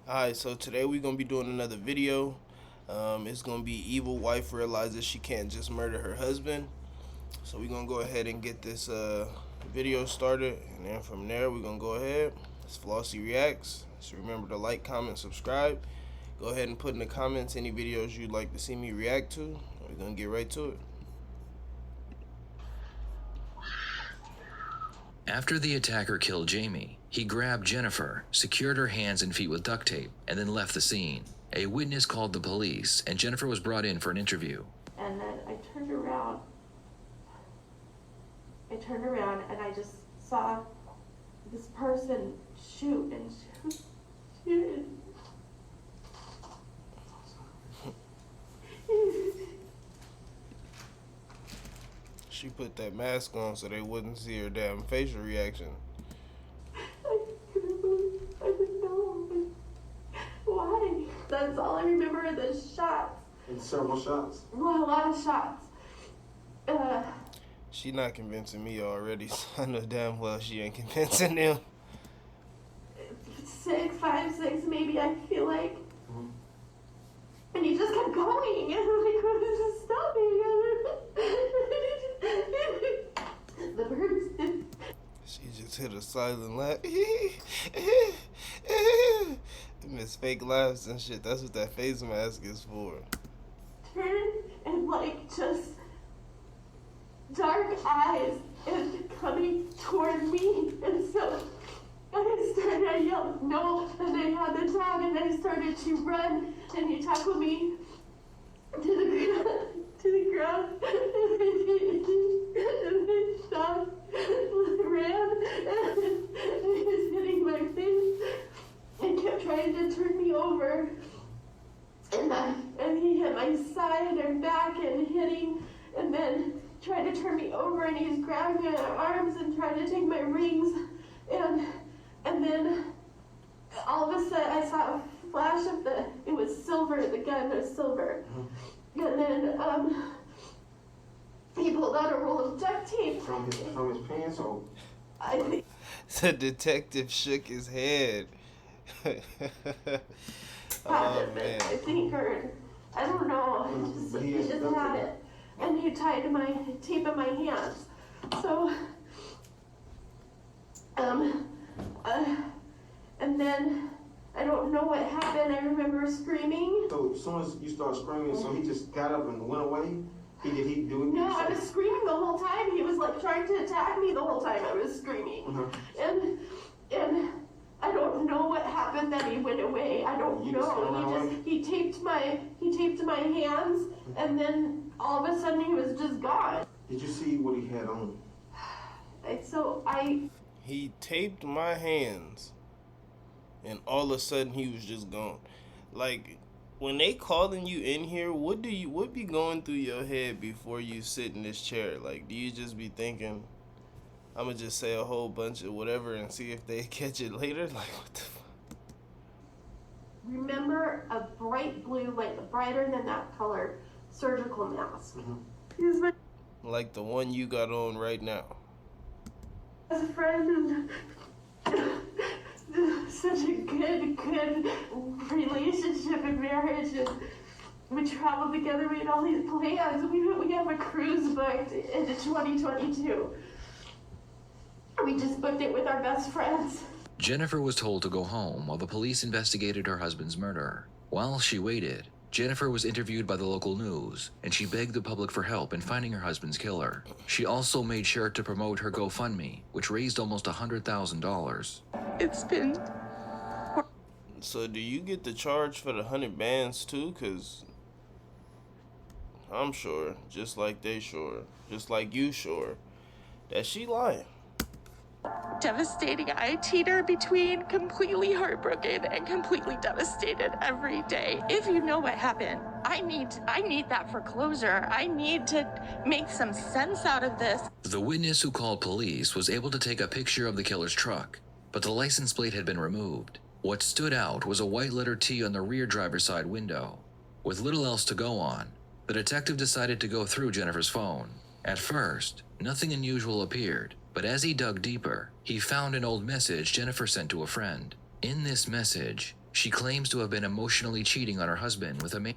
Alright, so today we're gonna be doing another video. It's gonna be evil wife realizes she can't just murder her husband. So we're gonna go ahead and get this video started, and then from there we're gonna go ahead. It's Flossy Reacts. So remember to like, comment, subscribe. Go ahead and put in the comments any videos you'd like to see me react to. We're gonna get right to it. After the attacker killed Jamie, he grabbed Jennifer, secured her hands and feet with duct tape, and then left the scene. A witness called the police, and Jennifer was brought in for an interview. And then I turned around and I just saw this person shoot and shoot. She put that mask on so they wouldn't see her damn facial reaction. I couldn't believe, I didn't know. Why? That's all I remember are the shots. And several shots? Well, a lot of shots. She not convincing me already, so I know damn well she ain't convincing them. 6, 5, 6, maybe, I feel like. Mm-hmm. And he just kept going. And I'm like, what is this stopping? The birds. She just hit a silent laugh. Miss fake laughs and shit. That's what that face mask is for. Turn and like just dark eyes and coming toward me. And so I yelled no, and they had the dog, and I started to run, and he tackled me to the ground, and they stopped, ran, and he was hitting my face, and kept trying to turn me over, and he hit my side and back and hitting, and then tried to turn me over, and he's grabbing my arms and trying to take my rings, and then all of a sudden I saw a flash of it was silver, the gun was silver. Mm-hmm. And then he pulled out a roll of duct tape. From his pants, or? I think The detective shook his head. Oh man. I think, or I don't know. He just had it. And he tied my tape in my hands. So and then I don't know what happened. I remember screaming. So as soon as you start screaming, so he just got up and went away? Did he do it? No, I was screaming the whole time. He was like trying to attack me the whole time I was screaming. Mm-hmm. And I don't know what happened that he went away. I don't know. He taped my hands, and then all of a sudden he was just gone. Did you see what he had on? He taped my hands, and all of a sudden he was just gone. Like, when they calling you in here, what be going through your head before you sit in this chair? Like, do you just be thinking, I'm gonna just say a whole bunch of whatever and see if they catch it later? Like, what the fuck? Remember a bright blue, like brighter than that color, surgical mask. Mm-hmm. He was my Like the one you got on right now. best friend, and such a good relationship and marriage, and we traveled together. We had all these plans. We have a cruise booked into 2022. We just booked it with our best friends. Jennifer was told to go home while the police investigated her husband's murder. While she waited, Jennifer was interviewed by the local news, and she begged the public for help in finding her husband's killer. She also made sure to promote her GoFundMe, which raised almost $100,000. It's been... So do you get the charge for the 100 bands too? Cause I'm sure, just like they sure, just like you sure, that she lying. Devastating. I teeter between completely heartbroken and completely devastated every day. If you know what happened, I need that for closure. I need to make some sense out of this. The witness who called police was able to take a picture of the killer's truck, but the license plate had been removed. What stood out was a white letter T on the rear driver's side window. With little else to go on, the detective decided to go through Jennifer's phone. At first, nothing unusual appeared, but as he dug deeper, he found an old message Jennifer sent to a friend. In this message, She claims to have been emotionally cheating on her husband with a man.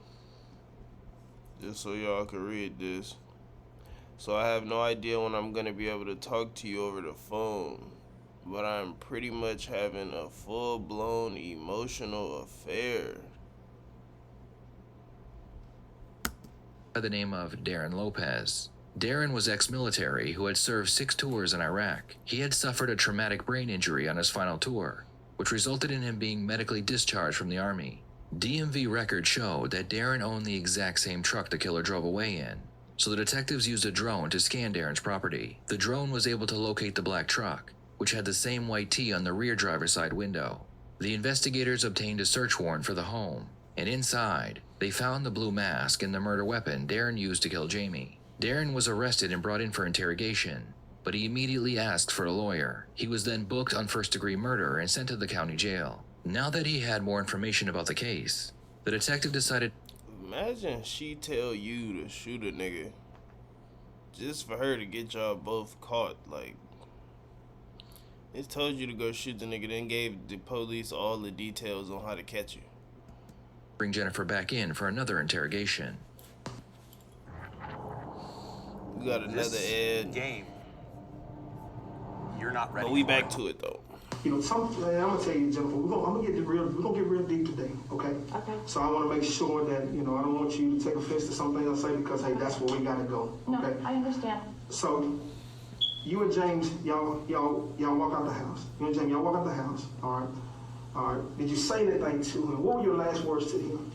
Just so y'all can read this. So I have no idea when I'm gonna be able to talk to you over the phone, but I'm pretty much having a full-blown emotional affair. By the name of Darren Lopez. Darren was ex-military who had served 6 tours in Iraq. He had suffered a traumatic brain injury on his final tour, which resulted in him being medically discharged from the Army. DMV records showed that Darren owned the exact same truck the killer drove away in, so the detectives used a drone to scan Darren's property. The drone was able to locate the black truck, which had the same white T on the rear driver's side window. The investigators obtained a search warrant for the home, and inside, they found the blue mask and the murder weapon Darren used to kill Jamie. Darren was arrested and brought in for interrogation, but he immediately asked for a lawyer. He was then booked on first-degree murder and sent to the county jail. Now that he had more information about the case, the detective decided... Imagine she tell you to shoot a nigga just for her to get y'all both caught. Like, it told you to go shoot the nigga, then gave the police all the details on how to catch you. Bring Jennifer back in for another interrogation. We got another ad. Game. You're not ready. But we for back it. to it though. You know, I'm gonna tell you, Jennifer, I'm gonna get real deep today, okay? Okay. So I want to make sure that, you know, I don't want you to take offense to something I say because, hey, that's where we gotta go, No, okay? I understand. So, you and James, y'all walk out the house. You and James, y'all walk out the house, all right? Did you say anything to him? What were your last words to him?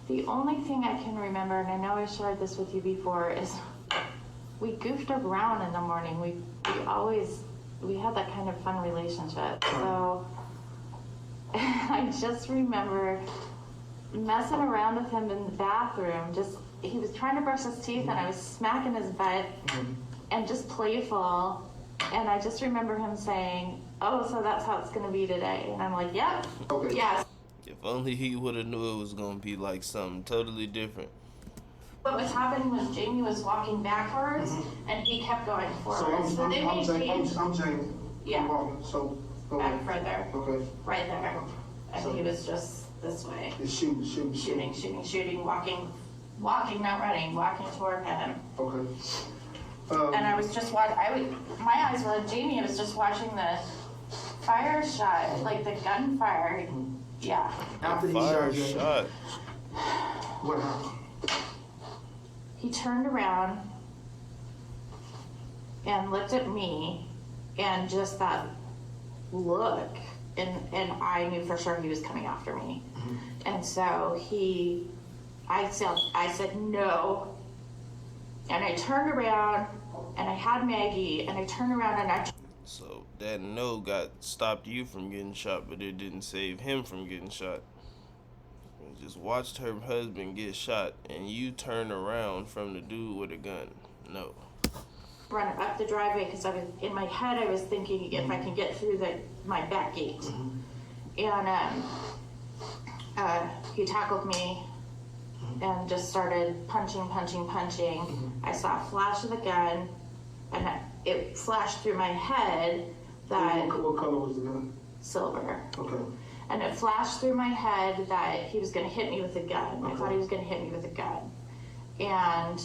The only thing I can remember, and I know I shared this with you before, is we goofed around in the morning. We had that kind of fun relationship. So I just remember messing around with him in the bathroom. He was trying to brush his teeth and I was smacking his butt and just playful. And I just remember him saying, "Oh, so that's how it's gonna be today." And I'm like, "Yep, Okay. yes." If only he would have knew it was gonna be like something totally different. What was happening was Jamie was walking backwards and he kept going forward. So they made James I'm Jamie. Yeah. I'm walking, so go back ahead. further, Okay. right there. And So- he was just this way. It's shooting. Walking, not running, walking toward him. Okay. And I was just watching, my eyes were on Jamie. I was just watching the fire shot, like the gunfire. Yeah. After he Fire shot you, shot. what happened? He turned around and looked at me, and just that look, and I knew for sure he was coming after me. And so I said no, and I turned around, and I had Maggie, and I turned around and I So that no stopped you from getting shot, but it didn't save him from getting shot. You just watched her husband get shot, and you turn around from the dude with a gun. No. run up the driveway because I was in my head. I was thinking if I can get through my back gate, and he tackled me and just started punching. I saw a flash of the gun, and it flashed through my head that What color was the gun? silver. Okay. And it flashed through my head that he was going to hit me with a gun. I thought he was going to hit me with a gun. And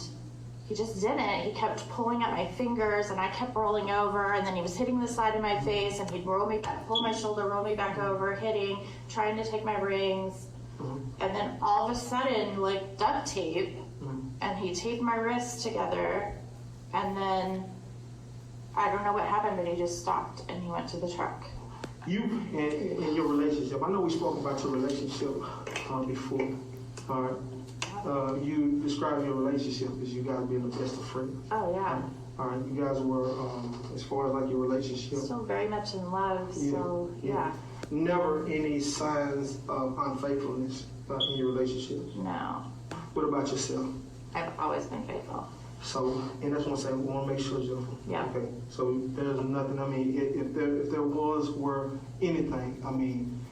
he just didn't. He kept pulling at my fingers, and I kept rolling over, and then he was hitting the side of my face, and he'd roll me back, pull my shoulder, roll me back over, hitting, trying to take my rings. And then all of a sudden, like duct tape, and he taped my wrists together, and then I don't know what happened, but he just stopped, and he went to the truck. You and your relationship, I know we spoke about your relationship before, all right? You described your relationship as you guys being the best of friends. Oh, yeah. All right, you guys were, as far as like your relationship. Still very much in love, so yeah. Never any signs of unfaithfulness in your relationship. No, What about yourself? I've always been faithful. So, and that's what I'm saying, we want to make sure, Jennifer. Yeah. Okay, so there's nothing, I mean, if there were anything, I mean,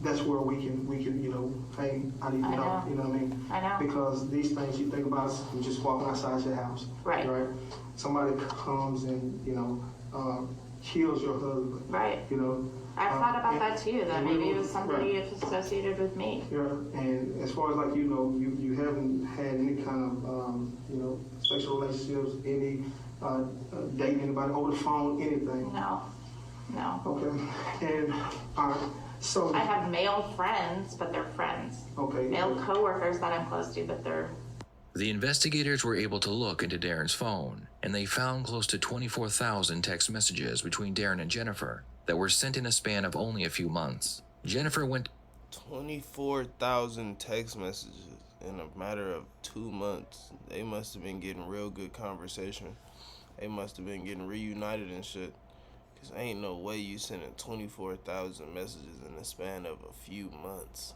that's where we can, you know, hey, I need to I know, know. you know what I mean? I know. Because these things you think about, you just walking outside your house. Right. Right? Somebody comes and, you know, kills your husband. Right. You know, I've thought about and- that too, that and maybe we- it was somebody right. associated with me. Yeah, and as far as like, you know, you haven't had any kind of, you know, sexual relationships, any, dating anybody over the phone, anything? No, no. Okay, and, so. I have male friends, but they're friends. Okay. Male coworkers that I'm close to, but they're. The investigators were able to look into Darren's phone, and they found close to 24,000 text messages between Darren and Jennifer that were sent in a span of only a few months. Jennifer went 24,000 text messages in a matter of 2 months. They must have been getting real good conversation. They must have been getting reunited and shit. Cause ain't no way you sending 24,000 messages in the span of a few months.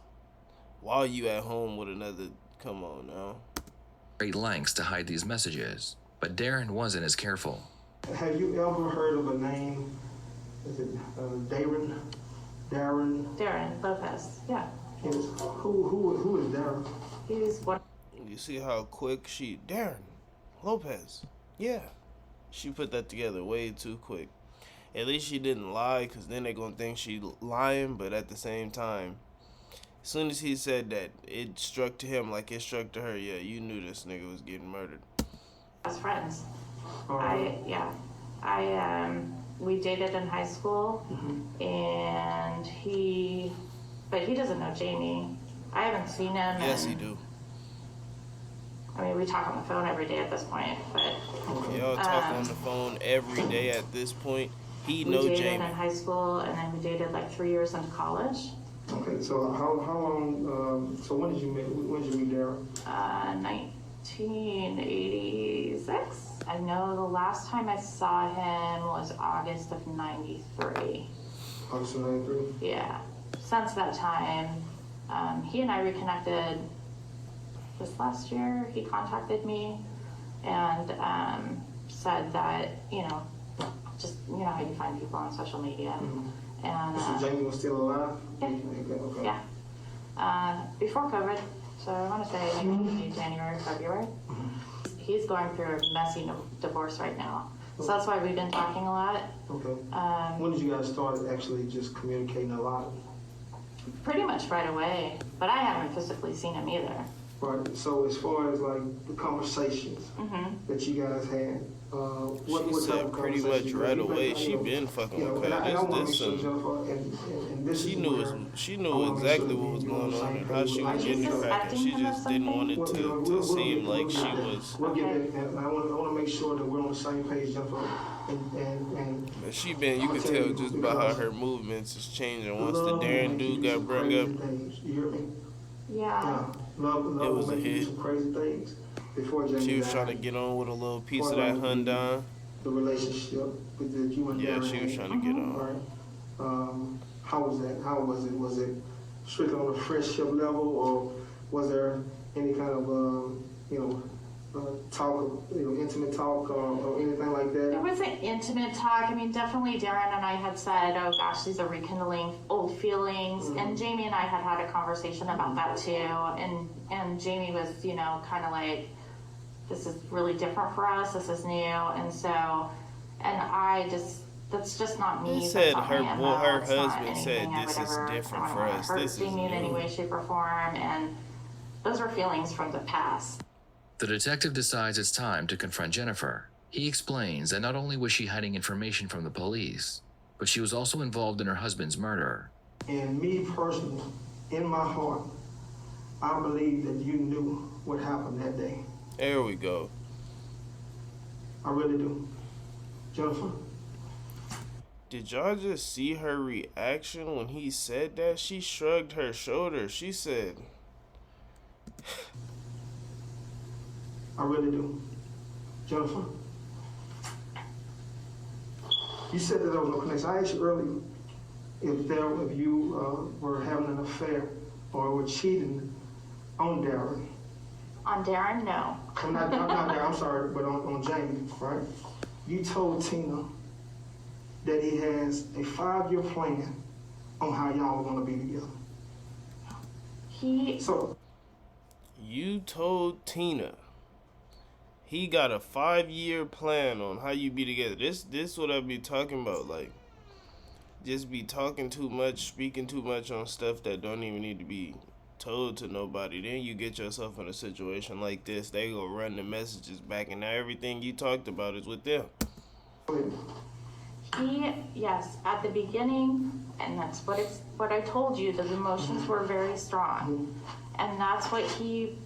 While you at home with another, come on now. great lengths to hide these messages, but Darren wasn't as careful. Have you ever heard of a name, is it Darren? Darren Lopez, yeah. Yes. Who is Darren? He's one. You see how quick Darren Lopez. Yeah. She put that together way too quick. At least she didn't lie, because then they're going to think she lying, but at the same time, as soon as he said that, it struck to him like it struck to her. Yeah, you knew this nigga was getting murdered. Best friends. Oh. We dated in high school, and but he doesn't know Jamie. I haven't seen him. Yes, he do. I mean, we talk on the phone every day at this point, but. Y'all talk on the phone every day at this point. He know We dated Jamie. in high school, and then we dated like 3 years into college. Okay, so how long, so when did you meet Darren? 1986. I know the last time I saw him was August of 93. August of 93? Yeah. Since that time, he and I reconnected this last year. He contacted me and said that, just, how you find people on social media. And So Jamie was still alive? yeah. Okay. Yeah. Before COVID, so I want to say maybe January, February. He's going through a messy divorce right now. So that's why we've been talking a lot. Okay. When did you guys start actually just communicating a lot? Pretty much right away, but I haven't physically seen him either. Right, so as far as like the conversations that you guys had, what She type said of pretty conversations? much right You away. know, She been fucking with and I want to her. make sure, This Jennifer, and this she is knew where she I knew wanna make exactly sure what was you're on going the on same and how page. she was She's getting cracking. suspecting She him of just didn't want it something? to seem like she get that. was. We'll get Okay. that, and I want to make sure that we're on the same page, Jennifer, and But she been, you can tell just by how her movements is changing. Once the love will Darren make you dude do got some brung crazy up, things. You hear me? Yeah. Love It was will a make you hit. do some crazy things before Jamie she was died. trying to get on with a little piece of that Hyundai. The relationship that you and Yeah, Darren she was had. trying to get on. Right. How was that? How was it? Was it strictly on a friendship level, or was there any kind of talk, intimate talk, or anything like There that? wasn't intimate talk. I mean, definitely Darren and I had said, oh gosh, these are rekindling old feelings. And Jamie and I had had a conversation about that too. And Jamie was, kind of like, this is really different for us. This is new. And so, that's just not me. He said That's not her my boy- MO. her It's not husband said, anything I "This would is ever- different I don't for wanna us. hurt This is Jamie in any new." way, shape, or form. And those are feelings from the past. The detective decides it's time to confront Jennifer. He explains that not only was she hiding information from the police, but she was also involved in her husband's murder. And me personally, in my heart, I believe that you knew what happened that day. There we go. I really do. Jennifer? Did y'all just see her reaction when he said that? She shrugged her shoulders. She said, I really do. Jennifer? You said that there was no connection. I asked you earlier if you were having an affair or were cheating on Darren. On Darren, no. I'm not Darren, I'm sorry, but on Jamie, right? You told Tina that he has a 5-year plan on how y'all were gonna be together. So, you told Tina he got a 5-year plan on how you be together. This what I be talking about. Like, just be talking too much, speaking too much on stuff that don't even need to be told to nobody. Then you get yourself in a situation like this. They go run the messages back, and now everything you talked about is with them. Yes, at the beginning, and that's what I told you, the emotions were very strong. And that's what he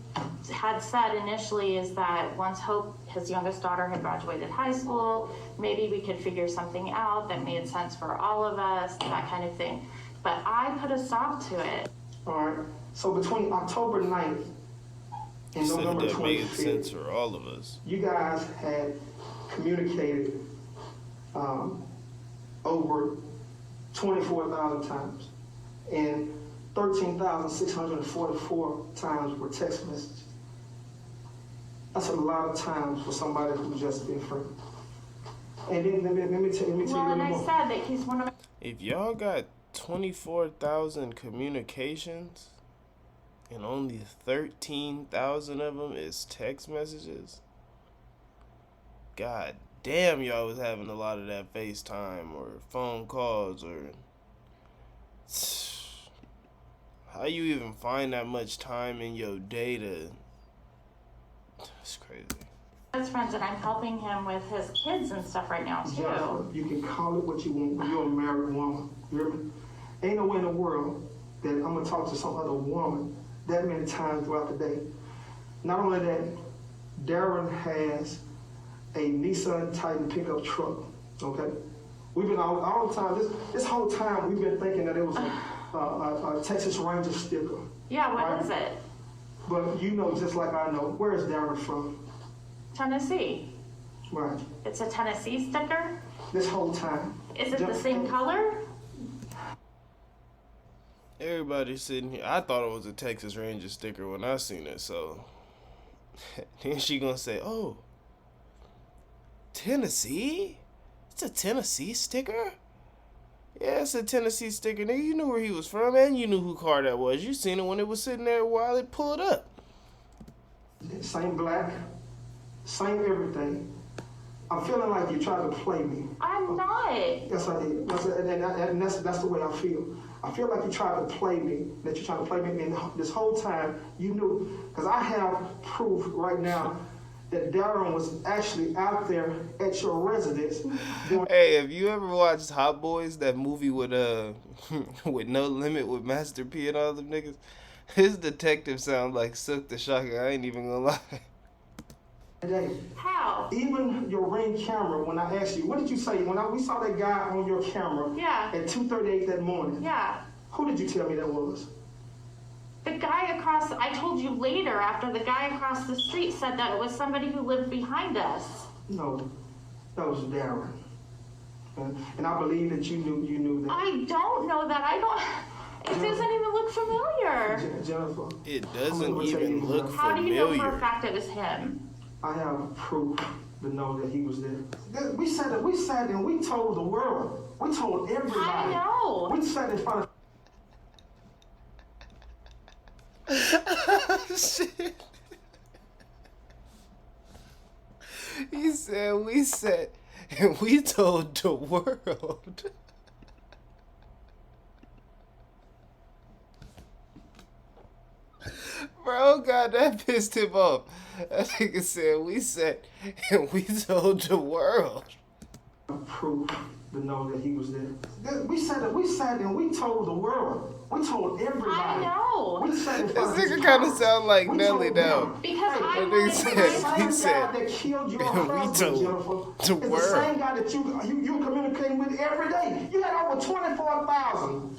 had said initially, is that once Hope, his youngest daughter, had graduated high school, maybe we could figure something out that made sense for all of us, that kind of thing. But I put a stop to it. All right. So between October 9th and November that made 25th, sense for all of us. you guys had communicated over 24,000 times, and 13,644 times were text messages. That's a lot of times for somebody who's just been friends. And then let me tell you Well, and I more. said that he's one of my... If y'all got 24,000 communications and only 13,000 of them is text messages, god damn, y'all was having a lot of that FaceTime or phone calls, or how you even find that much time in your day to... It's crazy. best friends, and I'm helping him with his kids and stuff right now, too. Jennifer, you can call it what you want, but you're a married woman. You hear me? Ain't no way in the world that I'm gonna talk to some other woman that many times throughout the day. Not only that, Darren has a Nissan Titan pickup truck, okay? We've been all the time, this whole time, we've been thinking that it was a Texas Ranger sticker. Yeah, what right? is it? But you know just like I know, where is Darren from? Tennessee. Right. It's a Tennessee sticker? This whole time. Is it the same color? Everybody's sitting here. I thought it was a Texas Ranger sticker when I seen it, so then she gonna say, oh, Tennessee? It's a Tennessee sticker? Yeah, it's a Tennessee sticker. Nigga, you knew where he was from, and you knew who car that was. You seen it when it was sitting there while it pulled up. Same black, same everything. I'm feeling like you tried to play me. I'm not. Yes, I did. And that's the way I feel. I feel like you tried to play me, that you're trying to play me. And this whole time, you knew, because I have proof right now that Darren was actually out there at your residence. Hey, have you ever watched Hot Boys, that movie with with No Limit with Master P and all them niggas? His detective sound like Silk the Shocker. I ain't even gonna lie. How? Even your Ring camera, when I asked you, what did you say? When we saw that guy on your camera Yeah. at 2:38 that morning, Yeah. who did you tell me that was? The guy across, I told you later, after the guy across the street said that it was somebody who lived behind us. No, that was Darren. And I believe that you knew that. I don't know that. It doesn't even look familiar. Jennifer. It I'm doesn't gonna tell even you look How do you know for a familiar. fact it was him? I have proof to know that he was there. We sat and we told the world. We told everybody. I know. We sat in front of Shit. He said we sat and we told the world. Bro, God, that pissed him off. That nigga said we sat and we told the world. proof to know that he was there. We sat and we told the world. We told everybody. I know. We sat in This front of his nigga kind of car. sound like We Nelly told now. him. Because Hey, I That wanted nigga to said, know. he same said, guy that killed your and we husband, told Jennifer, the is the world. same guy that you were communicating with every day. You had over 24,000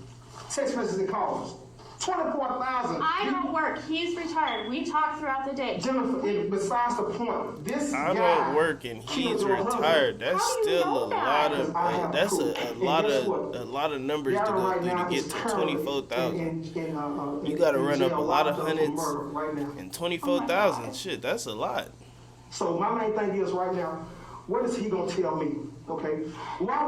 text messages and calls. 24,000. I don't work. He's retired. We talk throughout the day. Jennifer, besides the point, this I guy don't work and killed he's your husband. retired. That's How do you still know a that? lot of. I have That's proof. a And lot guess of what? numbers to Darren go right through now to get is to currently 24,000. You in got to run up jail a lot of locked up for hundreds murder right now. and 24,000. God. Shit, that's a lot. So my main thing is right now, what is he gonna tell me? Okay, why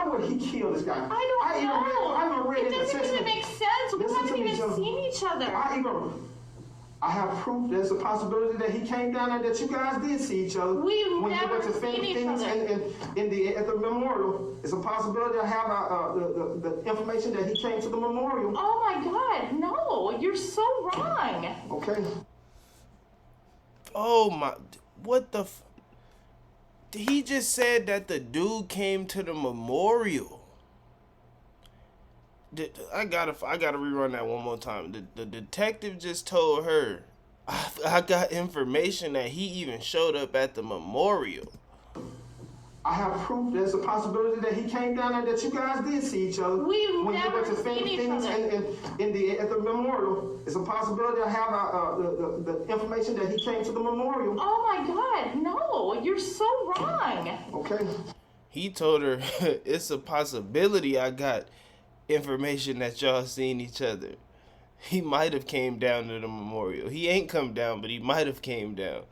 would he kill this guy? I don't know. I even read It in the doesn't text even message. make sense. We Listen haven't to me, even Jennifer. seen each other. I have proof there's a possibility that he came down there, that you guys did see each other. We've when never you went to seen each Phoenix other. at the memorial. It's a possibility I have the information that he came to the memorial. Oh my God, no, you're so wrong. Okay. Oh my, what the he just said that the dude came to the memorial. I gotta rerun that one more time. The detective just told her, I got information that he even showed up at the memorial. I have proof there's a possibility that he came down there, that you guys did see each other. We've when never you went to seen each Phoenix other. at the memorial. It's a possibility I have the information that he came to the memorial. Oh my God, no, you're so wrong. Okay. He told her, it's a possibility I got information that y'all seen each other. He might have came down to the memorial. He ain't come down, but he might have came down.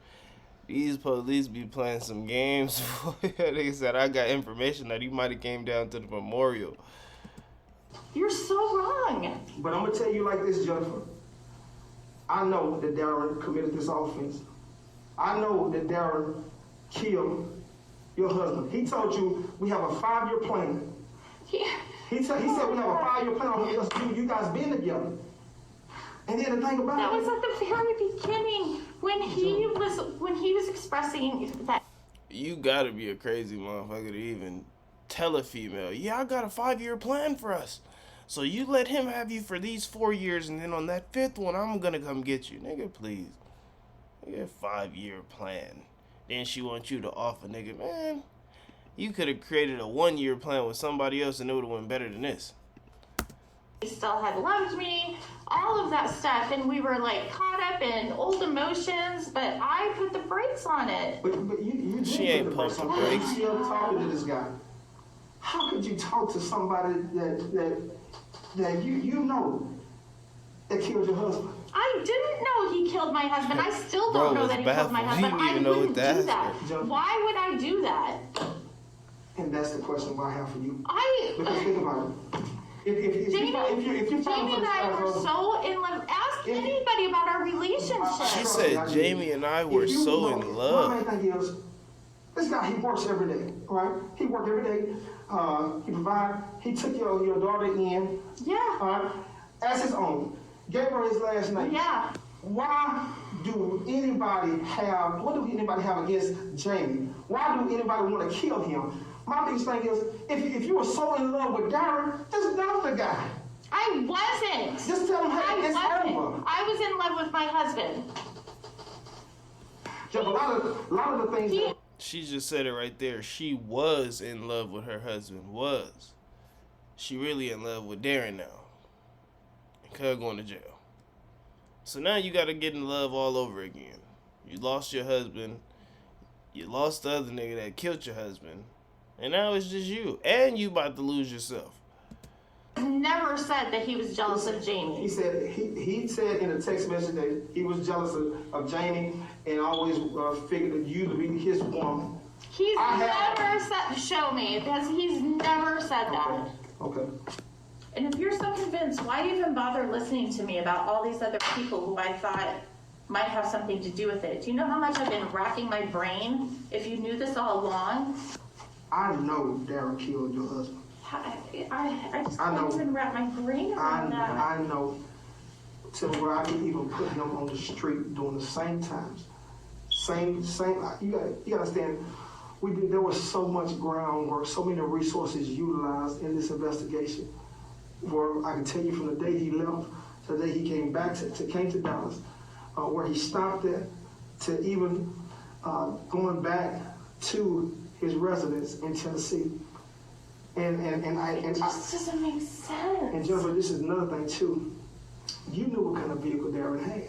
These police be playing some games. They said I got information that he might have came down to the memorial. You're so wrong. But I'm gonna tell you like this, Jennifer. I know that Darren committed this offense. I know that Darren killed your husband. He told you we have a 5-year plan. He said we have a 5-year plan on you guys being together. And then the thing about That it, was at the very beginning when he was expressing that. You gotta be a crazy motherfucker to even tell a female, yeah, I got a 5-year plan for us. So you let him have you for these 4 years, and then on that 5th one, I'm gonna come get you. Nigga, please. Nigga, 5-year plan. Then she wants you to offer, nigga, man. You could have created a 1-year plan with somebody else and it would have went better than this. He still had loved me, all of that stuff, and we were like caught up in old emotions, but I put the brakes on it. but you She did ain't put the brakes pumped on. the Why are you brakes. still talking to this guy? How could you talk to somebody that you know that killed your husband? I didn't know he killed my husband. I still Bro, don't know it's that he killed my baffled. He husband. didn't even I know what wouldn't to do ask that. her. Why would I do that? And that's the question I have for you. Because I. think about it. If Jamie, you Jamie and I were so in love. Ask anybody about our She relationship. said Jamie and I were so in love. My main thing is, this guy, he works every day, right? He worked every day. He provided. He took your daughter in, Yeah. as his own. Gave her his last name. Yeah. Why do anybody have? What do anybody have against Jamie? Why do anybody want to kill him? My biggest thing is, if you were so in love with Darren, just dump the guy. I wasn't. Just tell him, hey, I it's wasn't. over. I was in love with my husband. Just a lot of the things. He, She just said it right there. She was in love with her husband. Was. She really in love with Darren now. And Cub going to jail. So now you got to get in love all over again. You lost your husband. You lost the other nigga that killed your husband. And now it's just you. And you about to lose yourself. never said that he was jealous of Jamie. He said in a text message that he was jealous of Jamie and always figured that you to be his woman. He's never said, show me, because he's never said that. Okay. And if you're so convinced, why even bother listening to me about all these other people who I thought might have something to do with it? Do you know how much I've been racking my brain? If you knew this all along. I know Darren killed your husband. I just can't even wrap my brain around that. I know. To where I can even put him on the street during the same times. Same. You gotta understand. There was so much groundwork, so many resources utilized in this investigation. Where I can tell you from the day he left to the day he came back came to Dallas, where he stopped at, to even going back to his residence in Tennessee. It just doesn't make sense. And Jennifer, this is another thing too. You knew what kind of vehicle Darren had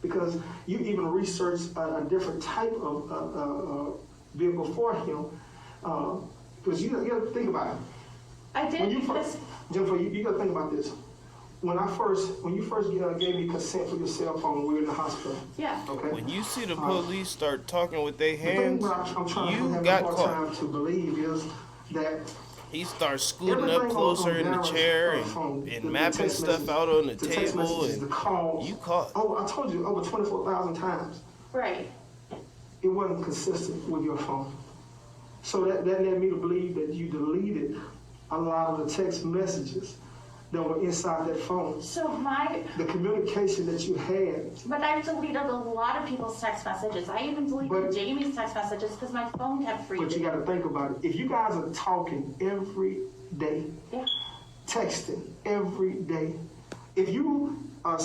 because you even researched a different type of vehicle for him. Because you got to think about it. I did because Jennifer, you got to think about this. When you first gave me consent for your cell phone when we were in the hospital. yeah. Okay. When you see the police start talking with their The thing hands, what I'm trying to you have got a hard caught. time to believe is that He starts scooting Everything up closer in the Darren's, chair phone, and the mapping text stuff messages, out on the the text table, messages, the and calls. you caught. Oh, I told you over 24,000 times. Right. It wasn't consistent with your phone. So that led me to believe that you deleted a lot of the text messages that were inside that phone. So the communication that you had. But I've deleted a lot of people's text messages. I even deleted Jamie's text messages because my phone kept freezing. But you got to think about it. If you guys are talking every day, yeah. texting every day, if you are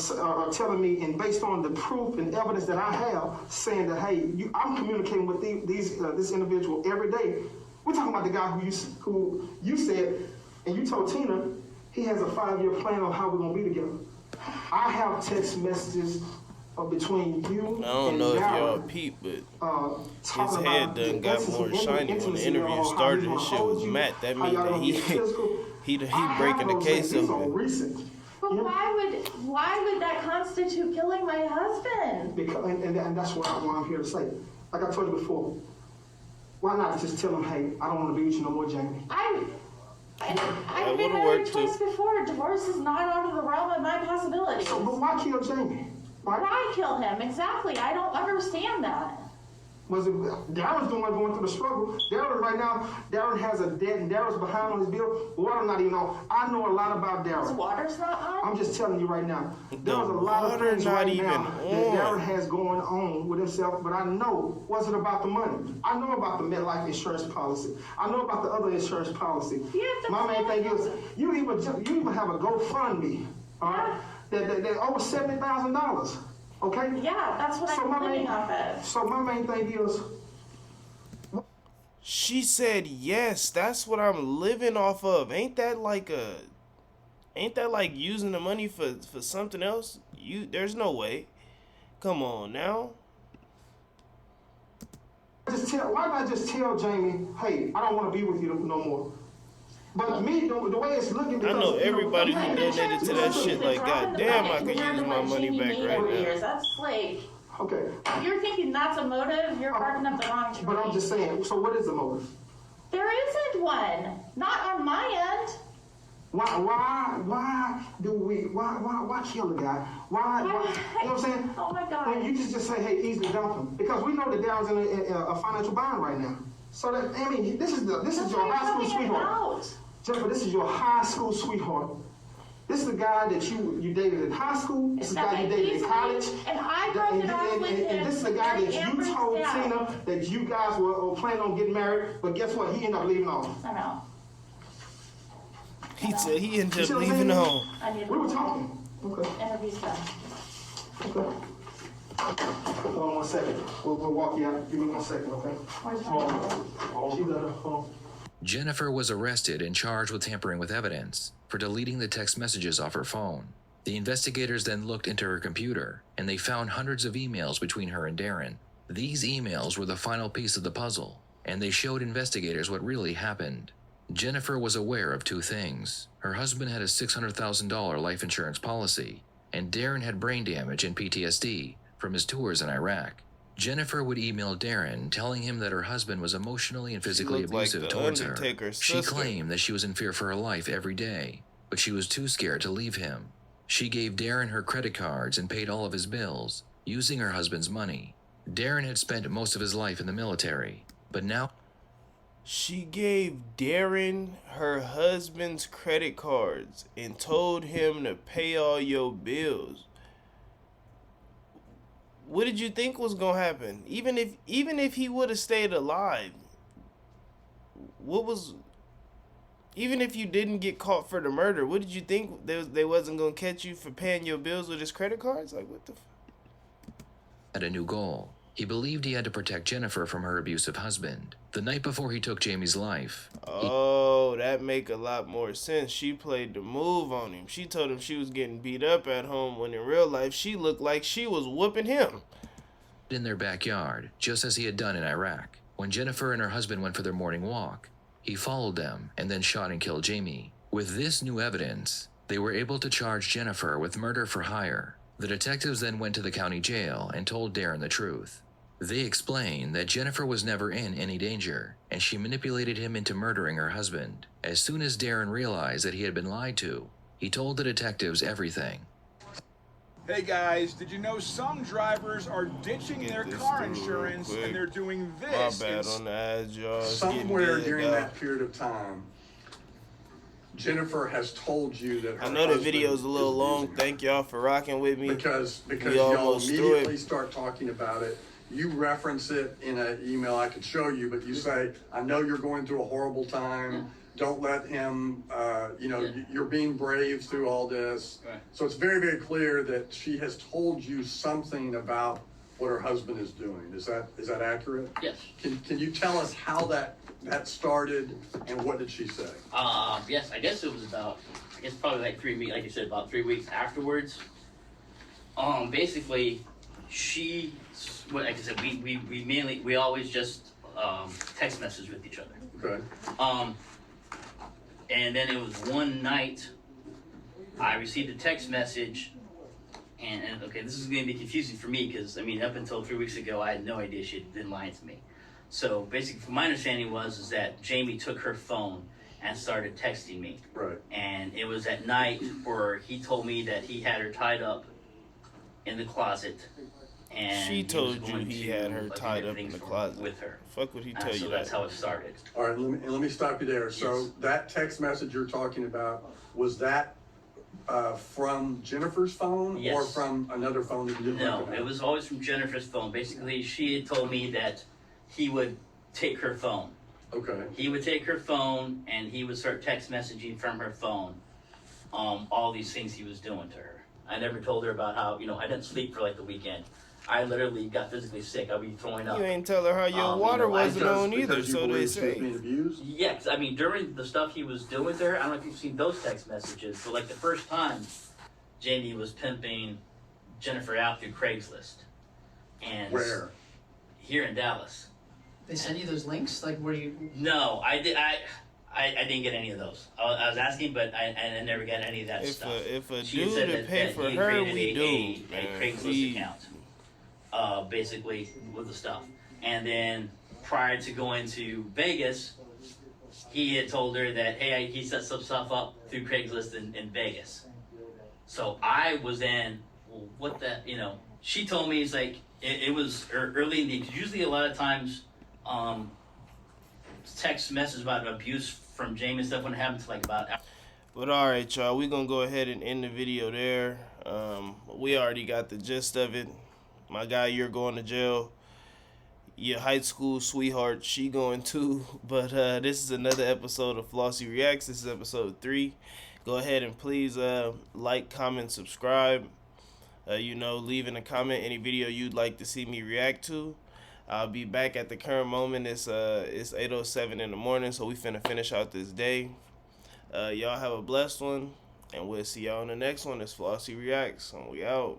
telling me, and based on the proof and evidence that I have, saying that, hey, I'm communicating with this individual every day. We're talking about the guy who you said, and you told Tina, he has a 5-year plan on how we're going to be together. I have text messages between you and I don't know if y'all Darren, peep, but his head done got more shiny when the interview started. His shit was matte. That means that he breaking the case over. But why would that constitute killing my husband? Because, and that's what I'm here to say. Like I told you before, why not just tell him, hey, I don't want to be with you no more, Jamie? I've been married twice before. Divorce is not out of the realm of my possibilities. So, but why kill Jamie? Why kill him? Exactly. I don't understand that. Was it Darren's the one going through the struggle? Darren right now, Darren has a debt and Darren's behind on his bill. Water not even on. I know a lot about Darren. His water's not on? I'm just telling you right now. There's a lot of things right now that Darren has going on with himself, but I know was it about the money. I know about the MetLife insurance policy. I know about the other insurance policy. Yeah, my main thing is you even have a GoFundMe, all right? That over $70,000. Okay? Yeah, that's what I'm living off of. So my main thing is... She said, yes, that's what I'm living off of. Ain't that like using the money for something else? There's no way. Come on now. Why not just tell Jamie, hey, I don't want to be with you no more? But me, the way it's looking, because, I know everybody who donated to that shit, like, goddamn, I could use my money back right now. That's like, okay. You're thinking that's a motive, you're barking up the wrong tree. But I'm just saying, so what is the motive? There isn't one. Not on my end. Why kill the guy? Why, you know what I'm saying? Oh my God. When you just say, hey, easily dump him. Because we know that Darren's in a financial bind right now. So that, I mean, this is your high school sweetheart. Jennifer, this is your high school sweetheart. This is the guy that you dated in high school. This is the guy you dated in college. And I broke it off with him. And this is the guy that you told Tina that you guys were planning on getting married. But guess what? He ended up leaving home. I know. He said he ended up leaving home. We were talking. Okay. Interview's done. Okay. Hold on 1 second. We'll walk you out. Give me 1 second, okay? She let her phone. Jennifer was arrested and charged with tampering with evidence for deleting the text messages off her phone. The investigators then looked into her computer, and they found hundreds of emails between her and Darren. These emails were the final piece of the puzzle, and they showed investigators what really happened. Jennifer was aware of two things. Her husband had a $600,000 life insurance policy, and Darren had brain damage and PTSD from his tours in Iraq. Jennifer would email Darren telling him that her husband was emotionally and physically abusive towards her. She claimed that she was in fear for her life every day, but she was too scared to leave him. She gave Darren her credit cards and paid all of his bills, using her husband's money. Darren had spent most of his life in the military, but now... She gave Darren her husband's credit cards and told him to pay all your bills. What did you think was gonna happen? Even if he would have stayed alive, even if you didn't get caught for the murder, what did you think they wasn't gonna catch you for paying your bills with his credit cards? Like, what the had a new goal. He believed he had to protect Jennifer from her abusive husband. The night before he took Jamie's life. Oh, that make a lot more sense. She played the move on him. She told him she was getting beat up at home when in real life she looked like she was whooping him. In their backyard, just as he had done in Iraq. When Jennifer and her husband went for their morning walk, he followed them and then shot and killed Jamie. With this new evidence, they were able to charge Jennifer with murder for hire. The detectives then went to the county jail and told Darren the truth. They explain that Jennifer was never in any danger, and she manipulated him into murdering her husband. As soon as Darren realized that he had been lied to, he told the detectives everything. Hey guys, did you know some drivers are ditching their car through real insurance quick. and they're doing My this? bad on the ads, y'all. It's getting Somewhere good, during though. that period of time, Jennifer has told you that her I know the husband video's a little is long. abusing her. Thank y'all for rocking with me. Because We y'all almost through immediately it. start talking about it. You reference it in an email I could show you, but you say, I know you're going through a horrible time. Don't let him, you're being brave through all this. Right. So it's very, very clear that she has told you something about what her husband is doing. Is that accurate? Yes. Can you tell us how that started and what did she say? Yes, I guess it was probably like 3 weeks, like you said, about 3 weeks afterwards. Basically, like I said, we always just, text message with each other. Okay. And then it was one night, I received a text message, and okay, this is going to be confusing for me because, I mean, up until 3 weeks ago, I had no idea she had been lying to me. So basically, from my understanding is that Jamie took her phone and started texting me. Right. And it was at night where he told me that he had her tied up in the closet. And She was told you going he to, had her like, do tied up everything in the for- closet. with her. Fuck would he And tell so you that's that? how it started. All right, let me stop you there. So Yes. that text message you're talking about, was that from Jennifer's phone or Yes. from another phone that you didn't No, recognize? it was always from Jennifer's phone. Basically, she had told me that he would take her phone. Okay, He would take her phone and he would start text messaging from her phone, all these things he was doing to her. I never told her about how, I didn't sleep for like the weekend. I literally got physically sick. I'd be throwing up. You ain't tell her how your water I wasn't just- on either, because you so they believe she was say. being abused? Yeah, 'cause, I mean, during the stuff he was doing to her, I don't know if you've seen those text messages, but like the first time, Jamie was pimping Jennifer out through Craigslist. And Where? Here in Dallas. They send you those links, like where you. No, I didn't get any of those. I was asking, but I never got any of that If stuff. if a She had dude said to that pay for he her, created we do. a Man. Craigslist We- account, basically with the stuff. And then prior to going to Vegas, he had told her that, hey, he set some stuff up through Craigslist in Vegas. So I was in, well, what the, she told me, it's like, it was early in the, because usually a lot of times, text message about abuse from Jamie and stuff when it happens to like about. But alright, y'all, we gonna go ahead and end the video there. We already got the gist of it. My guy, you're going to jail. Your high school sweetheart, she going too. But this is another episode of Flossy Reacts. This is episode 3. Go ahead and please like, comment, subscribe. Leave in a comment any video you'd like to see me react to. I'll be back at the current moment. It's 8:07 in the morning, so we finna finish out this day. Y'all have a blessed one, and we'll see y'all in the next one. It's Flossy Reacts, and we out.